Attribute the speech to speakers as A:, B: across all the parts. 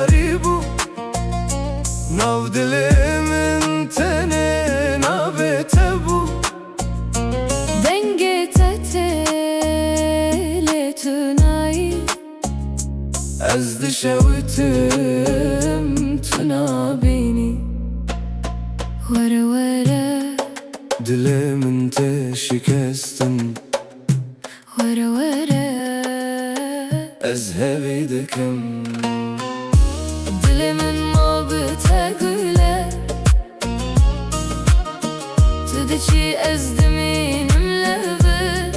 A: غريبو ناو دل من تنه نابتبو
B: دنگه تتل تنایی
A: از دشوتم تنابيني
B: ورا ورا
A: دل من تشكستم
B: ورا ورا
A: أذهب دكم
B: dilimin muhabbete güle Tüdeci ezdiminimle bir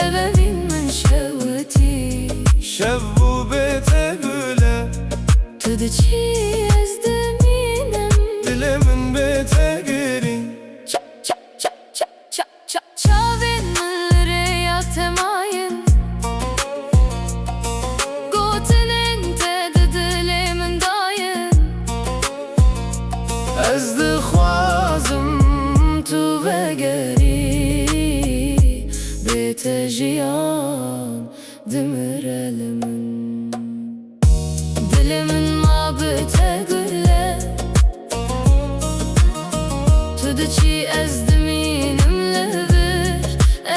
B: Ebevin min şevveti
A: شبو بتقوله
B: Tüdeci ezdiminim
A: دل من بتقري
B: Çavin mülre yatemayın Gotinin tedi dilimin dayın
A: از دخوازم
B: تو vegeri Betejiyan demirelimin Dilimin muhabbete güle Tüdeci ezdiminimle bir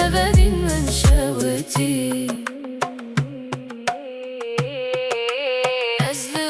B: Ebevin min şevveti Ezli